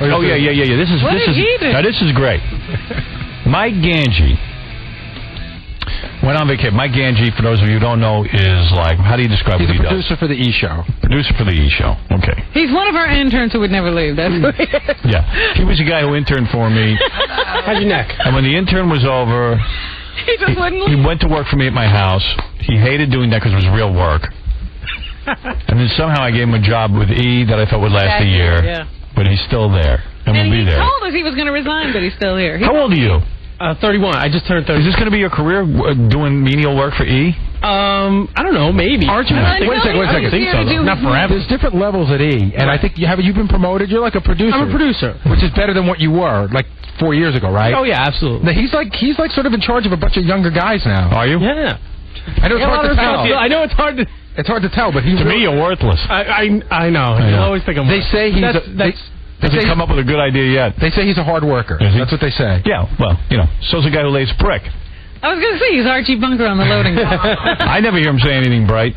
Yeah. This is great. Mike Gange went on vacation. Mike Gange, for those of you who don't know, is like, how do you describe what he does? He's a producer for the E! Show. Producer for the E! Show. Okay. He's one of our interns who would never leave. That's what he is. Yeah. He was the guy who interned for me. How's your neck? And when the intern was over, he went to work for me at my house. He hated doing that because it was real work. And then somehow I gave him a job with E! That I thought would last a year. Yeah. But he's still there. And we'll be there. He told us he was going to resign, but he's still here. How old are you? 31. I just turned 30. Is this going to be your career, doing menial work for E? I don't know, maybe. Aren't you? Wait a second. I think so. Not forever. There's different levels at E! And I think you've been promoted. You're like a producer. I'm a producer. Which is better than what you were, like 4 years ago, right? Oh, yeah, absolutely. Now, he's like sort of in charge of a bunch of younger guys now. Are you? Yeah. I know it's hard to tell. I know it's hard to... It's hard to tell, but to me, you're worthless. I know. I always think I'm worthless. They say he's... Hasn't come up with a good idea yet. They say he's a hard worker. That's what they say. Yeah, well, so's the guy who lays brick. I was going to say, he's Archie Bunker on the loading dock. I never hear him say anything bright.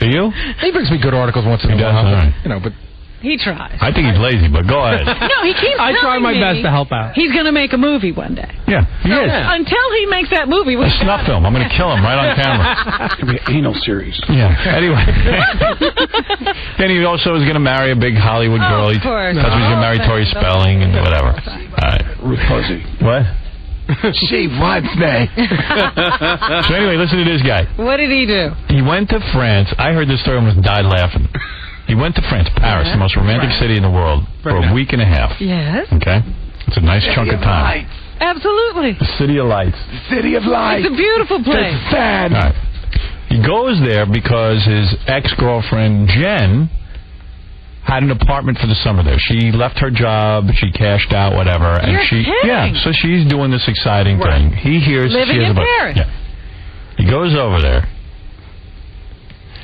Do you? He brings me good articles once in a while. Right. But... He tries. I think he's lazy, but go ahead. No, he keeps I try my best to help out. He's going to make a movie one day. Yeah, he is. Until he makes that movie. A snuff film. I'm going to kill him right on camera. It's going to be an anal series. Yeah. Anyway. Then he also is going to marry a big Hollywood girl. Of course. That's why he's going to marry Tori Spelling and whatever. All right. Ruth Fuzzy. What? She wants me. So anyway, listen to this guy. What did he do? He went to France. I heard this story and almost died laughing. He went to France, Paris, the most romantic city in the world, for a week and a half. Yes. Okay? It's a nice chunk of time. Lights. Absolutely. The City of Lights. The City of Lights. It's a beautiful place. It's sad. All right. He goes there because his ex-girlfriend, Jen, had an apartment for the summer there. She left her job, she cashed out, whatever. And You're kidding. Yeah, so she's doing this exciting thing. He hears living in Paris. Yeah. He goes over there.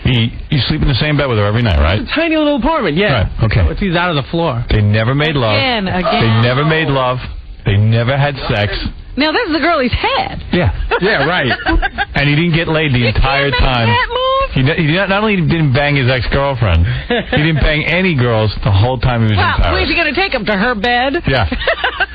You sleep in the same bed with her every night, right? It's a tiny little apartment, yeah. Right, okay. He's out of the floor. They never made love. Again. They never made love. They never had sex. Now, this is the girl he's had. Yeah. Yeah, right. And he didn't get laid the entire time. That move? He not only didn't bang his ex-girlfriend, he didn't bang any girls the whole time he was in Paris. Where's he going to take him? To her bed? Yeah.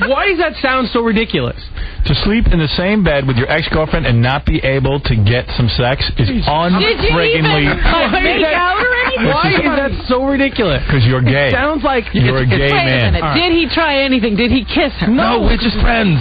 Why does that sound so ridiculous? To sleep in the same bed with your ex-girlfriend and not be able to get some sex is unfriggingly... make out or anything? Why is that so ridiculous? Because you're gay. It sounds like... You're a gay man. Wait a minute. Did he try anything? Did he kiss her? No, we're just friends.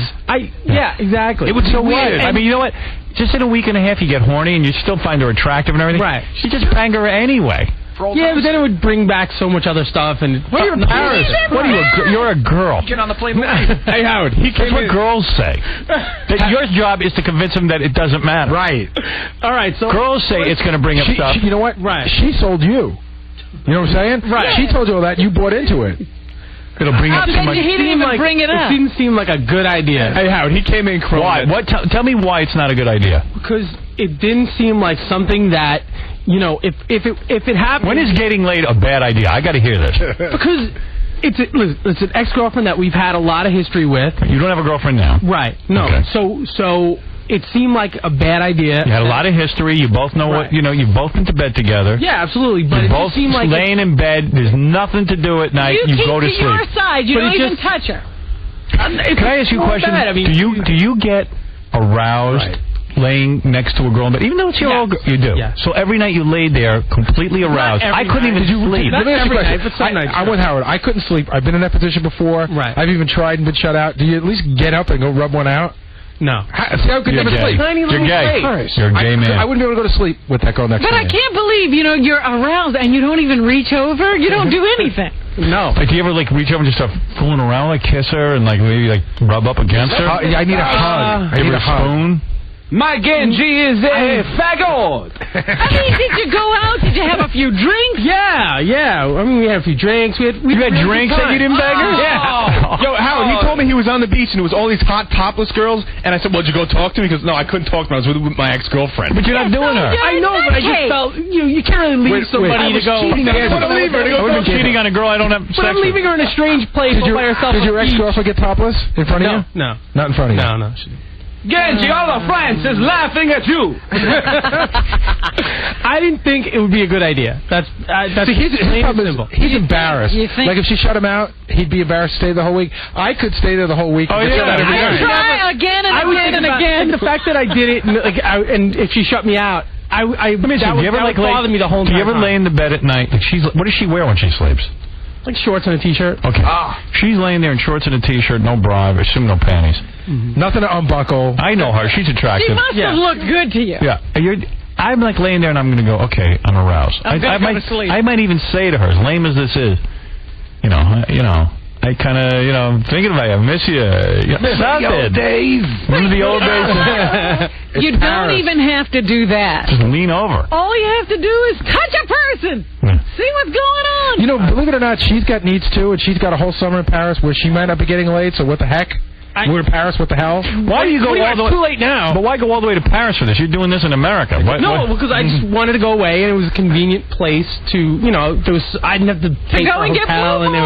Yeah, exactly. It was so weird. I mean, you know what? Just in a week and a half, you get horny and you still find her attractive and everything. Right. You just bang her anyway. Yeah, but then it would bring back so much other stuff. And what are you in Paris? What are you? You're a girl. Get on the plane. Hey, Howard. That's what girls say. That your job is to convince them that it doesn't matter. Right. All right. So girls say it's going to bring up stuff. You know what? Right. She sold you. You know what I'm saying? Right. She told you all that. You bought into it. It'll bring up too much. He didn't even bring it up. It didn't seem like a good idea. Hey, Howard, he came in crying. Why? Tell me why it's not a good idea. Because it didn't seem like something that, if it happened... When is getting laid a bad idea? I got to hear this. Because it's an ex-girlfriend that we've had a lot of history with. You don't have a girlfriend now? Right. No. Okay. So it seemed like a bad idea. You had a lot of history. You both know what, you've both been to bed together. Yeah, absolutely. But you both seemed like laying in bed. There's nothing to do at night. You go to sleep. Your side. You don't even touch her. Can I ask you a question? I mean, do you get aroused laying next to a girl in bed? Even though it's your old girl. You do. Yeah. So every night you laid there completely aroused. I couldn't even sleep. Let me ask you a question. I'm with Howard. I couldn't sleep. I've been in that position before. Right. I've even tried and been shut out. Do you at least get up and go rub one out? No. See, I could never sleep. You're gay. You're a gay man. I wouldn't be able to go to sleep with that girl next to me. But I can't believe, you're aroused and you don't even reach over. You don't do anything. No. Like, do you ever, reach over and just start fooling around, kiss her and, maybe, rub up against her? I need a hug. I need a spoon. Mike Gange is a faggot. I mean, did you go out? Did you have a few drinks? Yeah. I mean, we had a few drinks. You had drinks that you didn't beg her? Yeah. Yo, Howard, he told me he was on the beach and it was all these hot topless girls. And I said, well, did you go talk to me? Because, no, I couldn't talk to him. I was with my ex-girlfriend. But you're not doing her. I know, but I just felt, you can't really leave somebody to go. I'm cheating on a girl I don't have sex with. But I'm leaving her in a strange place by herself. Did your ex-girlfriend get topless in front of you? No. Not in front of you? No. Gange, all of France is laughing at you. I didn't think it would be a good idea. That's See, his problem is he's embarrassed. Like if she shut him out, he'd be embarrassed to stay the whole week. I could stay there the whole week. Oh, yeah. I try again and again and again. The fact that I did it, and if she shut me out, that would bother me the whole time. Do you ever lay in the bed at night? Like what does she wear when she sleeps? Like shorts and a T-shirt. Okay. She's laying there in shorts and a T-shirt, no bra, I assume no panties. Nothing to unbuckle. I know her. She's attractive. She must have looked good to you. Yeah. I'm like laying there and I'm going to go, okay, I'm aroused. I might even say to her, as lame as this is, I kind of, I'm thinking about you. I miss you. Remember the old days? Remember the old days? You don't even have to do that. Just lean over. All you have to do is touch a person. See what's going on. Believe it or not, she's got needs too, and she's got a whole summer in Paris where she might not be getting laid, so what the heck? We're in Paris, what the hell? Why do you go all the way? It's too late now. But why go all the way to Paris for this? You're doing this in America. Because I just wanted to go away, and it was a convenient place to, I didn't have to pay for a hotel. And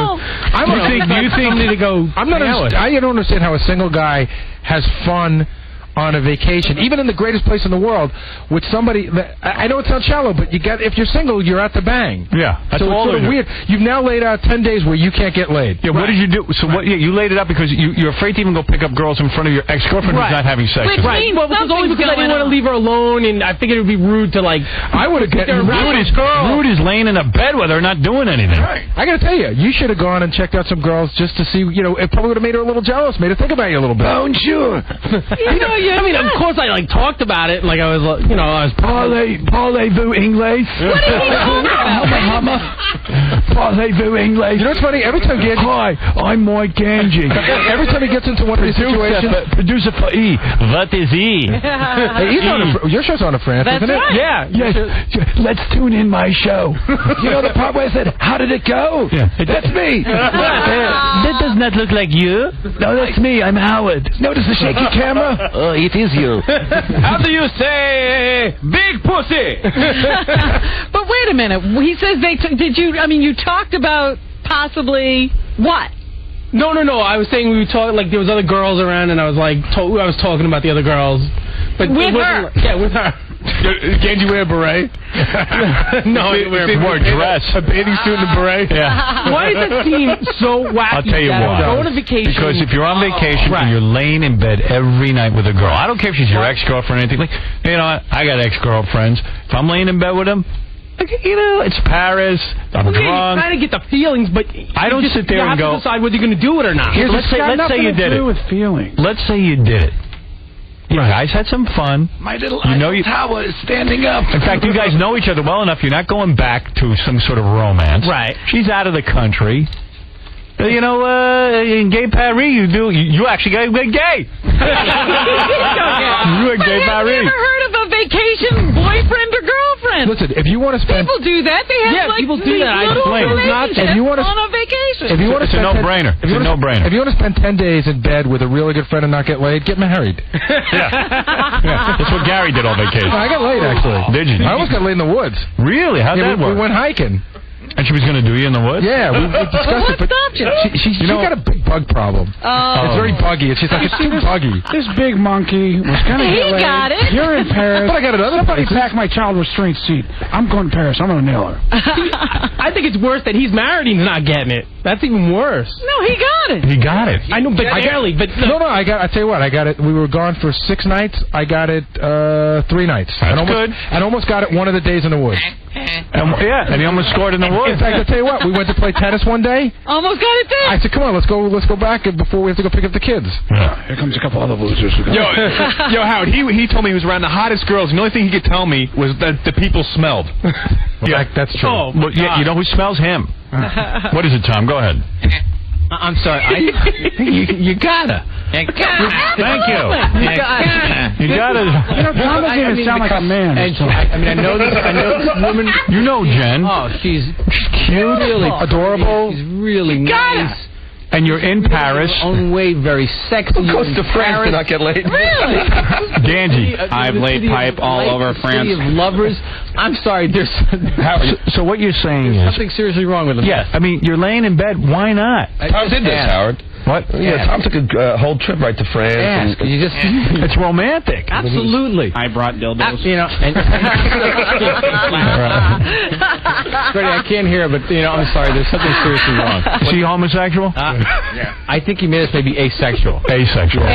you think to go? I don't understand how a single guy has fun on a vacation, even in the greatest place in the world, with somebody. I know it sounds shallow, but if you're single, you're at the bang. Yeah, that's so it's sort of weird. You've now laid out 10 days where you can't get laid. Yeah, what did you do? So you laid it up because you're afraid to even go pick up girls in front of your ex-girlfriend who's not having sex. Right. Well, because I didn't want to leave her alone, and I figured it would be rude to I would have gotten rude is laying in a bed with her, not doing anything. Right. I got to tell you, you should have gone and checked out some girls just to see. It probably would have made her a little jealous, made her think about you a little bit. Bonjour. Of course, I talked about it, I was, I was parlez-vous English? What are you talking about? Parlez-vous English? You know what's funny? Every time Gange... Hi, I'm Mike Gange. Every time he gets into one of these situations... Producer for E. What is E? Your show's on a France, isn't it? Right. Yeah. Yes. Let's tune in my show. The part where I said, how did it go? Yeah. That's me. That does not look like you. No, that's me. I'm Howard. Notice the shaky camera? Oh, it is you. How do you say big pussy? But wait a minute. He says did you? You talked about possibly what? No. I was saying we were talking there was other girls around, and I was I was talking about the other girls. But with her? Yeah, with her. Gange wear a beret? No, he wore a dress. A bathing suit and a beret? Yeah. Why does it seem so wacky? I'll tell you why. Go on a vacation. Because if you're on vacation and you're laying in bed every night with a girl, I don't care if she's your ex-girlfriend or anything. I got ex-girlfriends. If I'm laying in bed with them, it's Paris. I'm drunk. You kind of get the feelings, but I don't sit there and go. You have to decide whether you're going to do it or not. Let's say you did it. With feelings. Let's say you did it. You guys had some fun. My little Eiffel Tower is standing up. In fact, you guys know each other well enough. You're not going back to some sort of romance. Right. She's out of the country. In Gay Paris, you actually got gay. You were Gay Paris. I've never heard of a vacation boyfriend or girlfriend. Listen, if you want to spend... People do that. They have people do that. I explain. If you want to on a vacation. If you want to it's a no-brainer. It's a no-brainer. If you want to spend 10 days in bed with a really good friend and not get laid, get married. Yeah. That's what Gary did on vacation. I got laid, actually. Did you? I almost got laid in the woods. Really? How'd that work? We went hiking. And she was going to do you in the woods? Yeah, we discussed it. What stopped you? She's got a big bug problem. Oh. It's very buggy. It's just it's too buggy. This big monkey was going to get laid. He got it. You're in Paris. But I got it other Somebody places. pack my child restraint seat. I'm going to Paris. I'm going to nail her. I think it's worse that he's married and he's not getting it. That's even worse. No, he got it. He got it. I know, but barely. But no. I tell you what. I got it. We were gone for 6 nights. I got it 3 nights. That's good. And almost got it one of the days in the woods. And he almost scored in the woods. In fact, I'll tell you what. We went to play tennis one day. Almost got it there. I said, "Come on, let's go back before we have to go pick up the kids." Yeah. Here comes a couple other losers. Yo, Howard. He told me he was around the hottest girls, and the only thing he could tell me was that the people smelled. Yeah, that's true. Oh, well, yeah, you know who smells him? What is it, Tom? Go ahead. I'm sorry. You gotta. Thank you. You gotta. Tom doesn't even sound like a man. I know this woman. You know Jen. Oh, she's cute, really adorable. She's really nice. And you're in Paris. Her own way, very sexy. Who goes to France to not get laid? Really? Gange. I've laid pipe all over France. City of lovers. I'm sorry. There's. So what you're saying is something seriously wrong with them. Yeah. I mean, you're laying in bed. Why not? How did this, Howard? What? Yeah, Tom took a whole trip right to France. And you just it's romantic. Absolutely. I brought dildos. You know, and Freddie, I can't hear, but I'm sorry. There's something seriously wrong. Is he homosexual? Yeah. I think he made us maybe asexual. Asexual.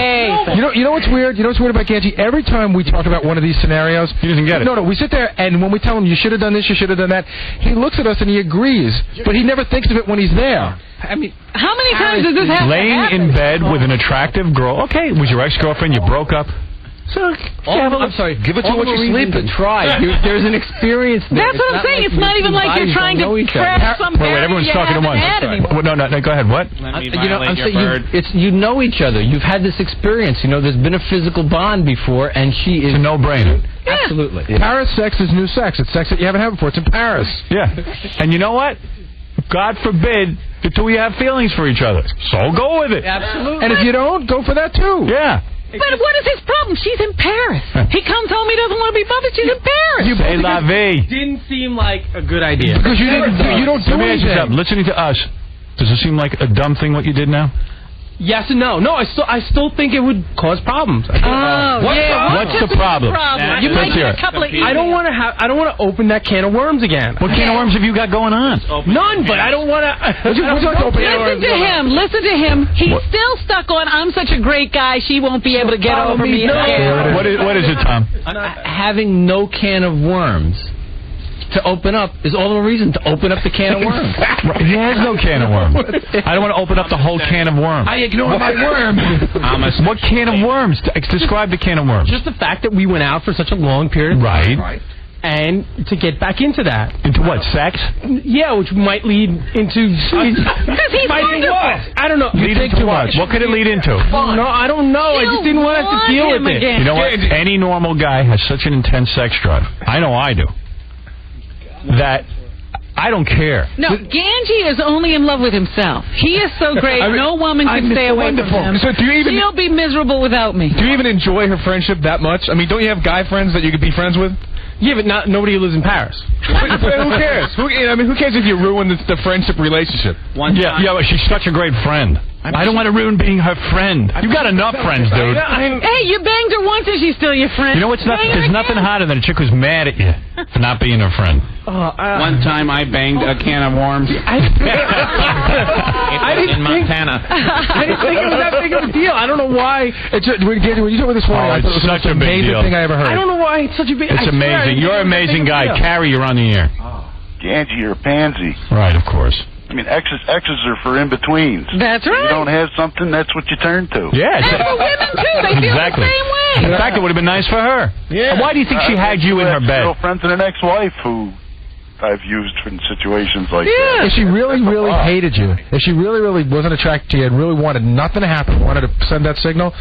You know what's weird? You know what's weird about Gange? Every time we talk about one of these scenarios, he doesn't get it. No, we sit there and when we tell him you should have done this, you should have done that, he looks at us and he agrees, but he never thinks of it when he's there. I mean, how many times does this happen? Laying in bed with an attractive girl. Okay, was your ex-girlfriend? You broke up. So, I'm sorry. Give it to what you're sleeping. Try. There's an experience there. That's what I'm saying. It's not even like you're trying to prep some wait, everyone's talking at once. No, go ahead. What? I'm saying you know each other. You've had this experience. There's been a physical bond before, and she is... It's a no-brainer. Yeah. Absolutely. Yeah. Paris sex is new sex. It's sex that you haven't had before. It's in Paris. Yeah. And you know what? God forbid until we have feelings for each other. So go with it. Absolutely. And if you don't, go for that too. Yeah. But what is his problem? She's in Paris. He comes home, he doesn't want to be bothered. She's in Paris. C'est la vie. Didn't seem like a good idea. Because you don't do anything. Listening to us, does it seem like a dumb thing what you did now? Yes and no. No, I still think it would cause problems. What's the problem? You might get a couple of. I don't want to open that can of worms again. What can of worms have you got going on? None, but I don't want to. Listen to him. He's still stuck on. I'm such a great guy. She won't be able to get over me. What is it, Tom? Having no can of worms to open up is all the reason to open up the can of worms. He has no can of worms. I don't want to open up the whole can of worms. I ignore my worm. What can of worms? Describe the can of worms. Just the fact that we went out for such a long period of time. Right. And to get back into that. Into what? Sex? Yeah, which might lead into... Because he's wonderful. I don't know. You think too much. What could it lead into? No, I don't know. I just didn't want to have to deal with it. You know what? Any normal guy has such an intense sex drive. I know I do. That I don't care. No, Gange is only in love with himself. He is so great. No woman can stay away from him. So she'll be miserable without me. Do you even enjoy her friendship that much? I mean, don't you have guy friends that you could be friends with? Yeah, but nobody who lives in Paris. Who cares? Who cares if you ruin the friendship relationship? Yeah, but she's such a great friend. I don't want to ruin being her friend. You got enough friends, dude. Hey, you banged her once and she's still your friend. You know what's there's nothing hotter than a chick who's mad at you for not being her friend. One time I banged a can of worms. In Montana. I didn't think it was that big of a deal. I don't know why. When you talk about this morning, I thought it was such the most amazing thing I ever heard. I don't know why it's such a big... It's amazing. You're an amazing guy. Carrie, you're on the air. Gange, you're a pansy. Right, of course. I mean, exes are for in-betweens. That's right. If you don't have something, that's what you turn to. Yeah. And for women, too. They feel the same way. In fact, it would have been nice for her. Yeah. Why do you think she had you in her bed? Girlfriends and an ex-wife who I've used in situations like that. If she really, really hated you, if she really, really wasn't attracted to you and really wanted nothing to happen, wanted to send that signal,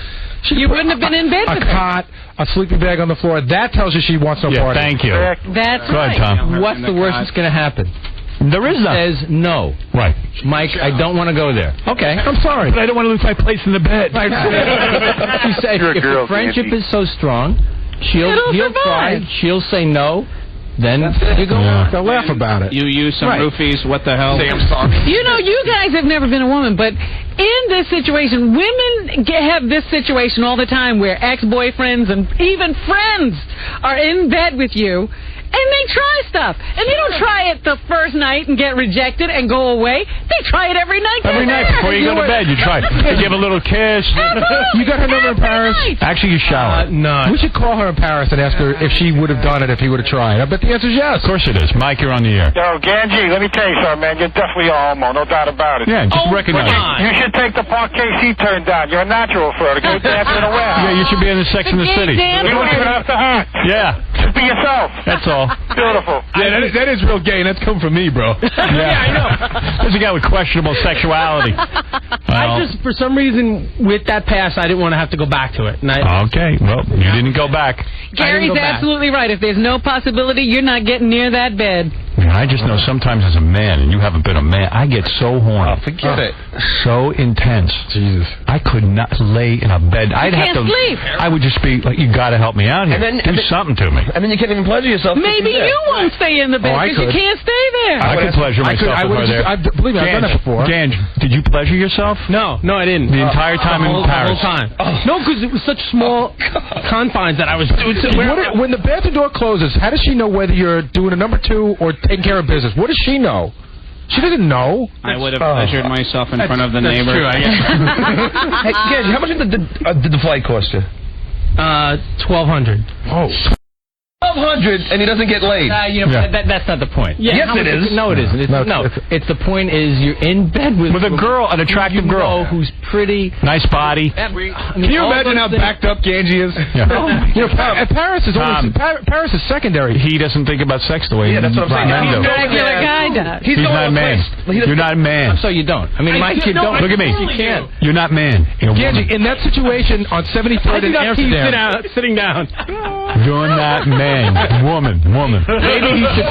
you wouldn't have been in bed with her. A cot, a sleeping bag on the floor, that tells you she wants no part. Thank you. That's right. Go ahead, Tom. What's the worst that's going to happen? There is none. Says no. Right. Mike, I don't want to go there. Okay, I'm sorry. But I don't want to lose my place in the bed. She said if the friendship is so strong, he'll try, she'll say no. Then you go laugh about it. You use some roofies. What the hell? You know, you guys have never been a woman, but in this situation, women have this situation all the time where ex-boyfriends and even friends are in bed with you. And they try stuff. And they don't try it the first night and get rejected and go away. They try it every night. Every night before you go to bed, you try. You give a little kiss. You got her number in Paris? Actually, you shower. No. We should call her in Paris and ask her if she would have done it if he would have tried. I bet the answer is yes. Of course it is. Mike, you're on the air. Yo, Gange, let me tell you something, man. You're definitely a homo, no doubt about it. Yeah, just recognize it. You should take the Parquet seat turned down. You're a natural for her. Go dancing around. Yeah, you should be in the Sex in the City. You don't even have to act. Yeah. Just be yourself. That's all. Beautiful. Yeah, that is real gay, and that's come from me, bro. Yeah, I know. There's a guy with questionable sexuality. I just, for some reason, with that past, I didn't want to have to go back to it. And okay, well, you didn't go back. Gary's absolutely right. If there's no possibility, you're not getting near that bed. I just know sometimes as a man, and you haven't been a man, I get so horny. Oh, forget it. So intense. Jesus. I could not lay in a bed. I'd have to sleep. I would just be like, you got to help me out here. Do something to me. And then you can't even pleasure yourself. Maybe you won't stay in the bed because you can't stay there. I could pleasure myself with her there. Believe me, I've done that before. Gange, did you pleasure yourself? No, I didn't. The entire time in Paris? The whole time. No, because it was such small confines that I was doing. When the bathroom door closes, how does she know whether you're doing a number 2 or taking care of business? What does she know? She doesn't know. I would have pleasured myself in front of the neighbor. True, I guess. Hey, Gange, how much did the flight cost you? $1,200. Oh. $1,200 and he doesn't get laid. That's not the point. Yeah, yes, it is. No, it isn't. It's the point is you're in bed with a girl, an attractive girl who's pretty, nice body. Can you imagine how backed up Gange is? Yeah. Paris is secondary. He doesn't think about sex the way that's what I'm saying. The regular guy does. He's not a man. You're not a man. So you don't. I mean, Mike, you don't. Look at me. You can't. You're not man. Gange, in that situation on 73rd in Amsterdam, sitting down. You're not man. Woman. Maybe he should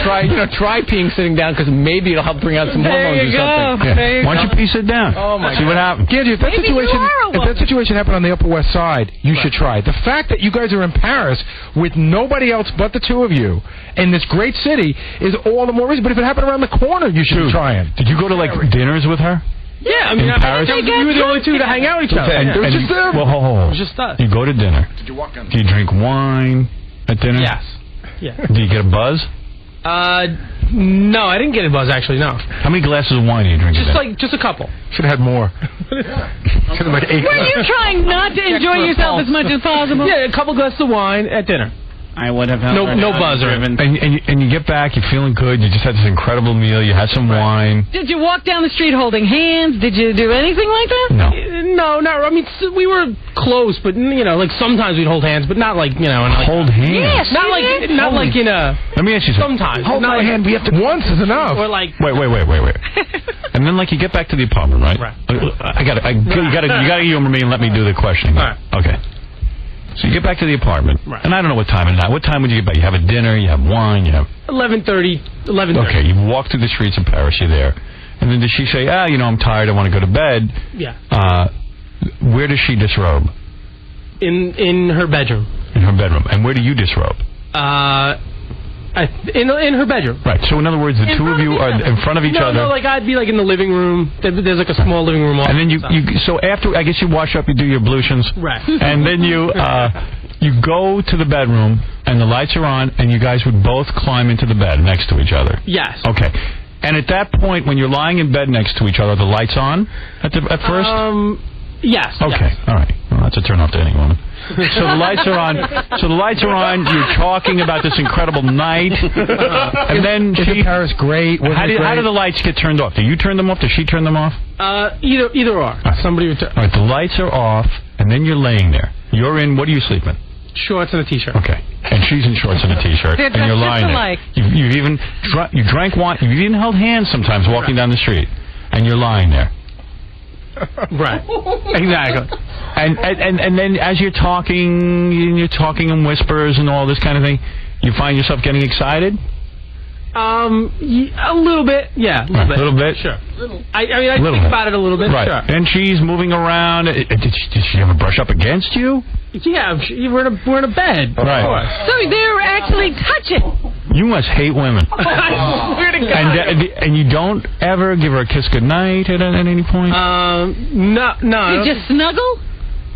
try peeing sitting down because maybe it'll help bring out some hormones or something. Yeah. Why don't you pee sit down? Oh my God. See what happens. Gange, if that situation happened on the Upper West Side, you should try. The fact that you guys are in Paris with nobody else but the two of you in this great city is all the more reason. But if it happened around the corner, you should try it. Did you go to dinners with her? Yeah, I mean, in Paris? We were the only two to hang out with each other. It was just them. Well, hold. It was just us. You go to dinner. Did you walk in? Do you drink wine at dinner? Yes. Yeah. Do you get a buzz? No, I didn't get a buzz actually. No. How many glasses of wine do you drink? Just a couple. Should have had more. Should have like 8. Were you trying not to enjoy yourself as much as possible? Yeah, a couple glasses of wine at dinner. I would have no buzzer. And you get back, you're feeling good. You just had this incredible meal. You had some wine. Did you walk down the street holding hands? Did you do anything like that? No. No. I mean, we were close, but like sometimes we'd hold hands, but not like hold hands. Yes, not like in a. Let me ask you something. Sometimes hold my hand. We have to. Once is enough. Or like. Wait. And then you get back to the apartment, right? Right. You gotta humor me and let me do the questioning. All right. Okay. So you get back to the apartment, and I don't know what time it is. What time would you get back? You have a dinner, you have wine, you have... 11:30. Okay, you walk through the streets of Paris, you're there. And then does she say, I'm tired, I want to go to bed? Yeah. Where does she disrobe? In her bedroom. In her bedroom. And where do you disrobe? In her bedroom. Right. So in other words, the two of you are in front of each other. No, I'd be in the living room. There's a small living room. And then so after, I guess you wash up, you do your ablutions. Right. And then you go to the bedroom, and the lights are on, and you guys would both climb into the bed next to each other. Yes. Okay. And at that point, when you're lying in bed next to each other, are the lights on at first? Yes. Okay. Yes. All right. Well, that's a turn off to any woman. So the lights are on. You're talking about this incredible night, and then Paris great. How do the lights get turned off? Do you turn them off? Does she turn them off? Either or. Somebody would. All right. The lights are off, and then you're laying there. You're in. What do you sleep in? Shorts and a t-shirt. Okay. And she's in shorts and a t-shirt, and you're lying there. You've even drank wine. You've even held hands sometimes walking down the street, and you're lying there. Right. Exactly. And then as you're talking in whispers and all this kind of thing, you find yourself getting excited? A little bit. Yeah. A little bit? Sure. I think about it a little bit. Right. Sure. And she's moving around. Did she ever brush up against you? Yeah. We're in a bed. Right. Of course. So they're actually touching. You must hate women. I swear to God. And you don't ever give her a kiss goodnight at any point? No. You just snuggle?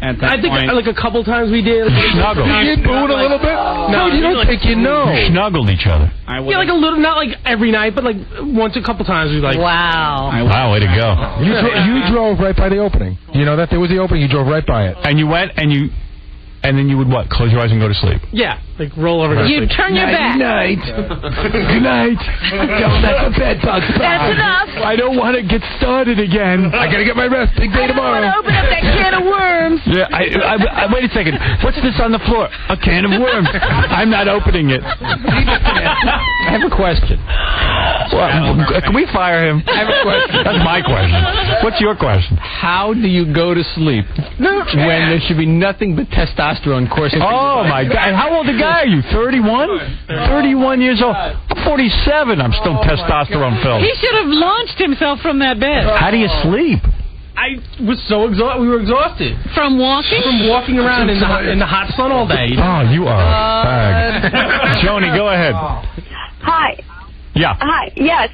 I think like a couple times we did. Snuggle. You booed a little bit? No, you don't think you know. You snuggled each other. Yeah, like a little, not like every night, but like once a couple times we Wow. Wow, way to go. You drove right by the opening. You know that there was the opening. You drove right by it. And you went and then you would what? Close your eyes and go to sleep? Yeah, like roll over. You turn your back. Good night. Don't let the bed bugs bite. That's enough. I don't want to get started again. I gotta get my rest. Big day tomorrow. I don't want to open up that can of worms. Yeah, I wait a second. What's this on the floor? A can of worms. I'm not opening it. I have a question. Well, can we fire him? I have a question. That's my question. What's your question? How do you go to sleep when there should be nothing but testosterone testosterone coursing. Oh, my God. And how old a guy are you, 31? 31 years old. I'm 47. I'm still testosterone filled. He should have launched himself from that bed. How do you sleep? I was so exhausted. We were exhausted. From walking? From walking around in the hot sun all day. Oh, you are a bag. Joni, go ahead. Hi. Yeah. Hi. Yes.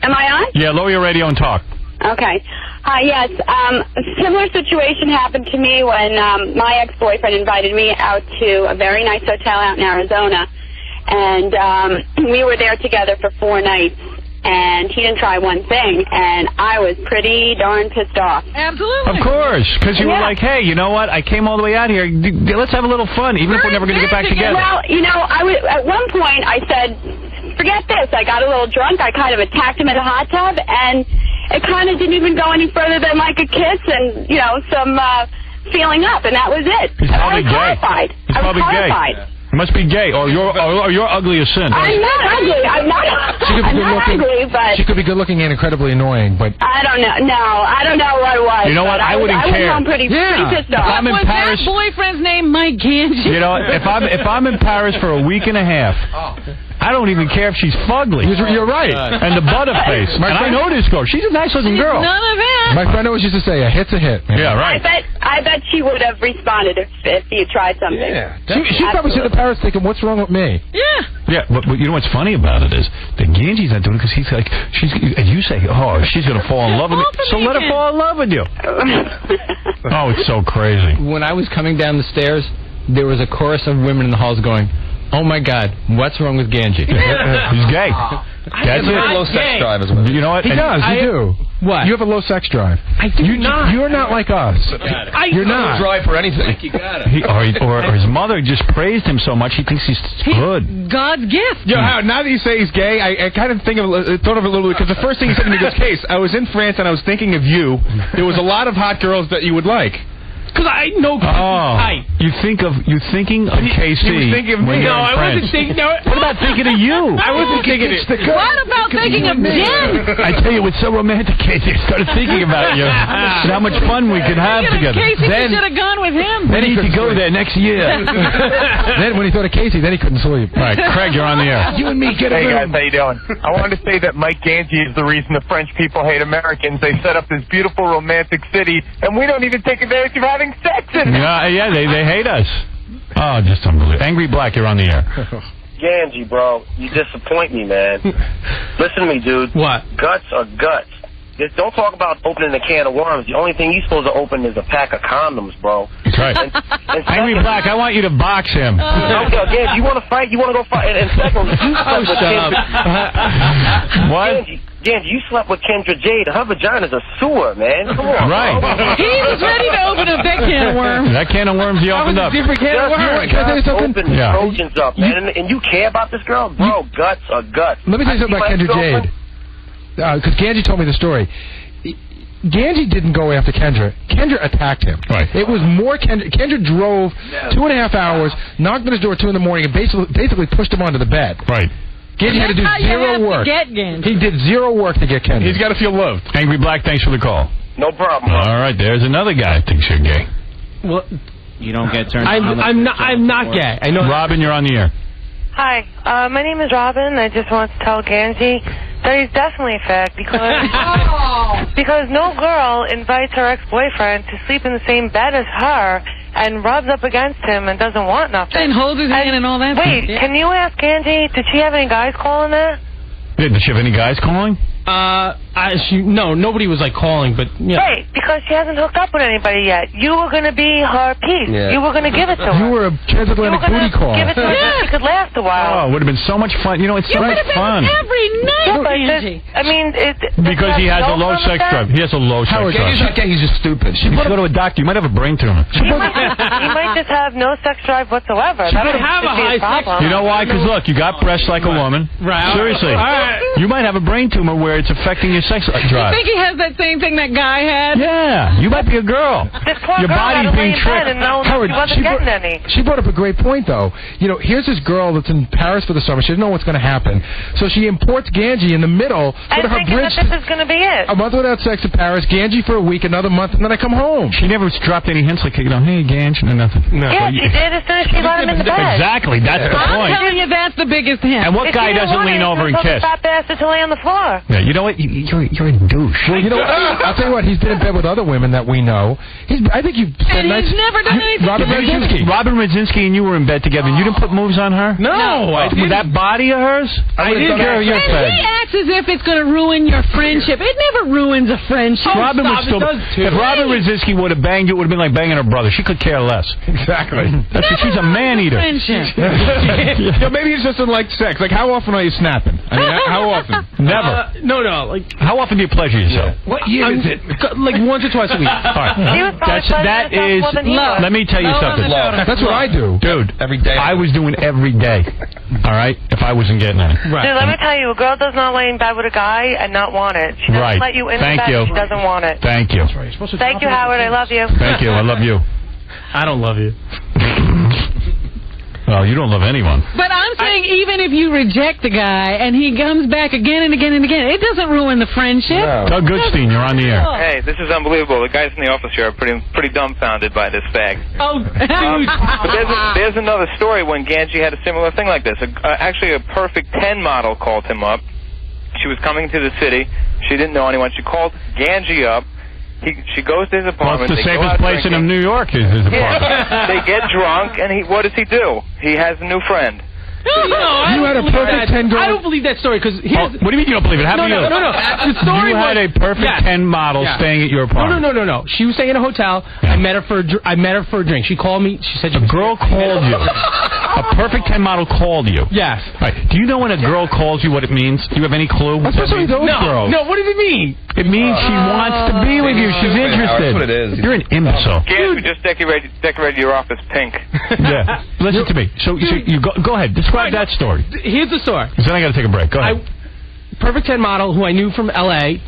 Am I on? Yeah, lower your radio and talk. Okay. Hi, yes. A similar situation happened to me when my ex-boyfriend invited me out to a very nice hotel out in Arizona. And we were there together for 4 nights. And he didn't try one thing, and I was pretty darn pissed off. Absolutely. Of course, because you were like, hey, you know what? I came all the way out here. Let's have a little fun, even if we're never going to get back together. Well, at one point I said, forget this. I got a little drunk. I kind of attacked him in a hot tub, and it kind of didn't even go any further than like a kiss and, some feeling up, and that was it. He's probably gay. Horrified. He's probably gay. He must be gay, or you're ugly as sin. I'm not ugly. I'm not ugly, but... She could be good-looking and incredibly annoying, but... I don't know. No, I don't know what it was. You know what? I wouldn't care. I'm pretty pissed off. I'm in Paris. That boyfriend's name Mike Gange? You know, if I'm in Paris for a week and a half, I don't even care if she's fugly. You're right. And the butterface. And I know this girl. She's a nice-looking girl. None of that. My friend always used to say, a hit's a hit. Man. Yeah, right. I bet she would have responded if you tried something. Yeah. She probably sitting in Paris thinking, what's wrong with me? Yeah. Yeah, but you know what's funny about it is that Gange's not doing it because he's like, and you say, oh, she's going to fall in love with me. So let her fall in love with you. Oh, it's so crazy. When I was coming down the stairs, there was a chorus of women in the halls going, oh, my God, what's wrong with Gange? He's gay. That's it. Low sex drive as well. You know what? He does. You do. What? You have a low sex drive. I do not. You're not like us. You're not. Drive for anything. You got it. Or his mother just praised him so much he thinks he's good. God's gift. Yo, Howard, now that you say he's gay, I kind of thought of it a little bit, because the first thing he said to me was, Case, I was in France and I was thinking of you. There was a lot of hot girls that you would like. Because I know. You're thinking of KC. He was thinking of me. No, I wasn't thinking. No, what about thinking of you? I wasn't thinking it. What about thinking of Jen? I tell you, it's so romantic, Casey. I started thinking about you and how much fun we could have together. Casey should have gone with him. Then he could go there next year. Then when he thought of Casey, then he couldn't sleep. All right, Craig, you're on the air. You and me get Hey guys, how you doing? I wanted to say that Mike Gange is the reason the French people hate Americans. They set up this beautiful romantic city, and we don't even take advantage of having sex in it. Yeah, they hate us. Oh, just unbelievable. Angry Black, you're on the air. Gange, bro, you disappoint me, man. Listen to me, dude. What? Guts are guts. Just don't talk about opening a can of worms. The only thing you're supposed to open is a pack of condoms, bro. That's right. And Angry Black, I want you to box him. Okay, Gange, you want to fight? You want to go fight? And second, you slept with Kendra. What? Gange, you slept with Kendra Jade. Her vagina's a sewer, man. Come on, right. Bro. He was ready to open up that can of worms. That can of worms he opened up. Different can of worms. Just open the Trojans up, man. And you care about this girl? Bro, guts are guts. Let me tell you something about Kendra Jade. Because Gange told me the story. Gange didn't go after Kendra. Kendra attacked him. Right. It was more Kendra. Kendra drove 2.5 hours, knocked on his door at 2 in the morning, and basically pushed him onto the bed. Right. Gange had to do zero work. He did zero work to get Kendra. He's got to feel loved. Angry Black, thanks for the call. No problem. All right, there's another guy who thinks you're gay. Well, you don't get turned on. I'm not gay. I know. Robin, you're on the air. Hi, my name is Robin. I just want to tell Gange that he's definitely a fag because no girl invites her ex-boyfriend to sleep in the same bed as her and rubs up against him and doesn't want nothing. And holds his hand and all that. Wait, can you ask Gange, did she have any guys calling that? Yeah, did she have any guys calling? No, nobody was like calling, but yeah. Right, because she hasn't hooked up with anybody yet. You were going to be her piece. Yeah. You were going to give it to her. You were a transatlantic booty call. Give it to her so she could last a while. Oh, it would have been so much fun. You know, it's so much fun. Every night, because he has a low sex drive. He has a low sex drive. He's not gay, he's just stupid. You should go to a doctor. You might have a brain tumor. He might just have no sex drive whatsoever. She could have a high sex drive. You know why? Because look, you got breasts like a woman. Right. Seriously. You might have a brain tumor where it's affecting your sex drive. You think he has that same thing that guy had? Yeah. You might be a girl. This poor Your girl body's had to lay being in tricked. bed and know Howard, she wasn't getting any. She brought up a great point, though. You know, here's this girl that's in Paris for the summer. She doesn't know what's going to happen. So she imports Gange in the middle. And thinking that this is going to be it. A month without sex in Paris, Gange for a week, another month, and then I come home. She never dropped any hints like, you know, hey, Gange, no, nothing. No. Yeah, she did as soon as she let him in the bed. Exactly, that's the point. I'm telling you, that's the biggest hint. And what guy doesn't lean over and kiss? Fat bastard to lay on the floor. Yeah, you know what? You're a douche. Well, you know what? I'll tell you what. He's been in bed with other women that we know. I think you've said and he's never done anything. Robin Radzinski and you were in bed together. And you didn't put moves on her? No. With that body of hers? I didn't. He acts as if it's going to ruin your friendship. It never ruins a friendship. If Robin Radzinski would have banged you, it would have been like banging her brother. She could care less. Exactly. She's a man-eater. Yeah, maybe he just doesn't like sex. Like, how often are you snapping? I mean, how often? Never. No. Like, how often do you pleasure yourself? What year is it? Like once or twice a week. All right. That is. Let me tell you something. That's what I do, dude. Every day. I was doing every day. All right. If I wasn't getting any. Dude, let me tell you, a girl does not lay in bed with a guy and not want it. She doesn't let you in the bed if she doesn't want it. Thank you. Thank you, Howard. I love you. Thank you. I love you. I don't love you. Well, you don't love anyone. But I'm saying even if you reject the guy and he comes back again and again and again, it doesn't ruin the friendship. No. Doug Goodstein, you're on the air. Hey, this is unbelievable. The guys in the office here are pretty dumbfounded by this fact. Oh, but there's another story when Gange had a similar thing like this. Actually, a perfect 10 model called him up. She was coming to the city. She didn't know anyone. She called Gange up. She goes to his apartment. Well, it's the safest place in New York is his apartment. They get drunk, and what does he do? He has a new friend. You had a perfect 10 girl. I don't believe that story because what do you mean you don't believe it? How do you? No. The story you had a perfect 10 model staying at your apartment. No. She was staying in a hotel. Yeah. I met her for a drink. She called me. She said a girl called you. A perfect 10 model called you. Yes. Right. Do you know when a girl calls you what it means? Do you have any clue? Especially those girls. No. What does it mean? It means she wants to be with you. She's interested. That's what it is. You're an imbecile. Gange, we just decorated your office pink. Yeah. Listen to me. So you go ahead. Describe that story. Here's the story. Then I got to take a break. Go ahead. Perfect 10 model, who I knew from L.A.,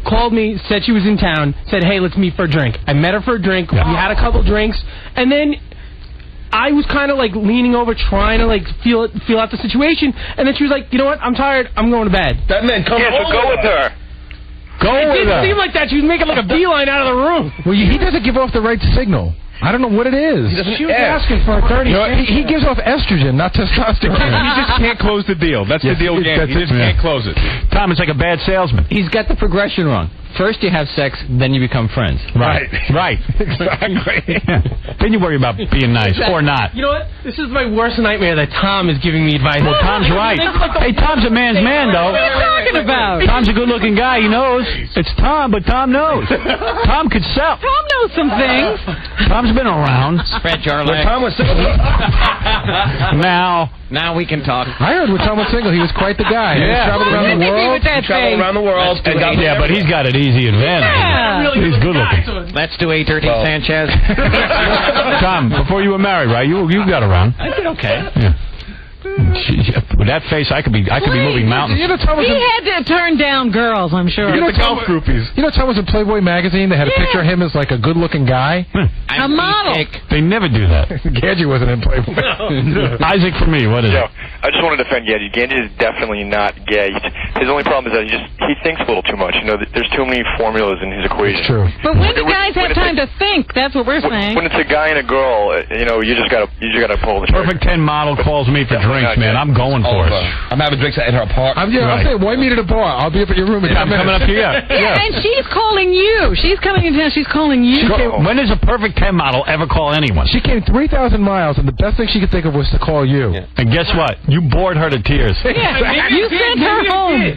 called me, said she was in town, said, hey, let's meet for a drink. I met her for a drink. Yeah. We had a couple drinks, and then I was kind of like leaning over, trying to like feel out the situation, and then she was like, you know what? I'm tired. I'm going to bed. That man, come on. So go with her. It didn't seem like that. She was making like a beeline out of the room. Well, he doesn't give off the right signal. I don't know what it is. She was asking for a 30. He gives off estrogen, not testosterone. He just can't close the deal. That's the deal, Gange. He just can't close it. Tom, it's like a bad salesman. He's got the progression wrong. First you have sex, then you become friends. Right. Exactly. Then you worry about being nice or not. You know what? This is my worst nightmare that Tom is giving me advice. Well, Tom's right. Hey, Tom's a man's man, though. What are you talking about? Tom's a good-looking guy. He knows. It's Tom, but Tom knows. Tom could sell. Tom knows some things. Tom's been around. Spread your legs. Tom was single. Now we can talk. I heard when Tom was single, he was quite the guy. Yeah. He traveled around the world. Around the world. Yeah, but he's got an easy advantage. Yeah. He's good looking. Let's do 8:30 Sanchez. Tom, before you were married, right? You got around. I did okay. Yeah. With that face, I could be moving mountains. He had to turn down girls, I'm sure. You get the golf groupies. You know, Tom was in Playboy magazine. They had a picture of him as like a good-looking guy. A model. They never do that. Gange wasn't in Playboy. No. Isaac, for me, what is it? I just want to defend Gange. Gange is definitely not gay. His only problem is that he thinks a little too much. There's too many formulas in his equation. It's true. But when do guys have time to think? That's what we're saying. When it's a guy and a girl, you just gotta pull the trigger. Perfect 10 model calls me for drinks, man. I'm going for it. I'm having drinks in her apartment. I'll say, why meet at a bar? I'll be up at your room in 10 I'm minutes. coming up to you. Yeah, and she's calling you. She's coming in town. She's calling you. When does a perfect 10 model ever call anyone? She came 3,000 miles, and the best thing she could think of was to call you. Yeah. And guess what? You bored her to tears. Yeah, you sent her home.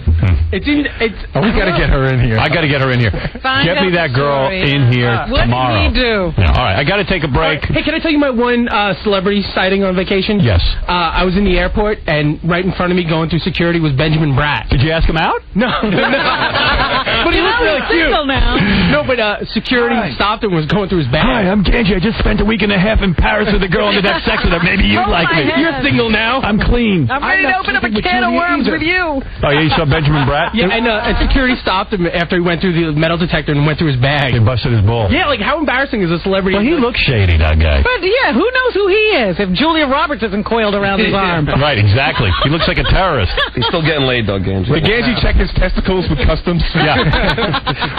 We got to get her in here. I got to get her in here. Get me that girl in here tomorrow. tomorrow. We do. Yeah, all right, I got to take a break. Hey, can I tell you my one celebrity sighting on vacation? Yes. I was in the airport, and right in front of me going through security was Benjamin Bratt. Did you ask him out? No. But he looked really cute. Now. No, but security stopped him and was going through his bag. Hi, I'm Gange. I just spent a week and a half in Paris with a girl and did have sex with her. Maybe you'd like me. You're single now. I'm clean. I'm ready to open up a can of worms with you. Oh, yeah, you saw Benjamin Bratt? Yeah, and security stopped him after he went through the metal detector and went through his bag. They busted his balls. Yeah, like how embarrassing is a celebrity? Well, he looks shady, that guy. But yeah, who knows who he is if Julia Roberts isn't coiled around his arm. Right, exactly. He looks like a terrorist. He's still getting laid, though, Gange. Did Gange check his testicles with customs? Yeah.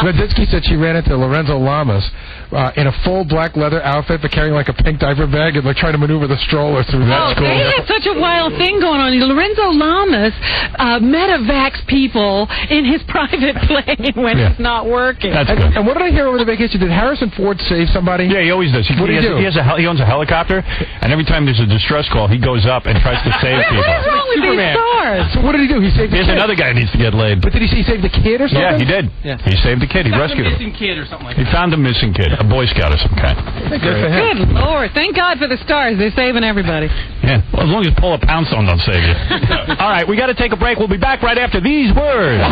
Raditsky said she ran into Lorenzo Lamas in a full black leather outfit, but carrying like a pink diaper bag and like trying to maneuver the stroller through that school. They had such a wild thing going on. Lorenzo Lamas medevacs people in his private plane when it's not working. That's good. And what did I hear over the vacation? Did Harrison Ford save somebody? Yeah, he always does. What do you do? He owns a helicopter, and every time there's a distress call, he goes up and tries to save people. What is wrong with these stars? So what did he do? He saved the kid. There's another guy who needs to get laid. But did he save the kid or something? Yeah, he did. Yeah. He saved the kid. He rescued him. Missing kid or something like He found a missing kid, a Boy Scout of some kind. Good Lord. Thank God for the stars. They're saving everybody. Yeah, well, as long as Paula Poundstone don't save you. All right, we got to take a break. We'll be back right after these words.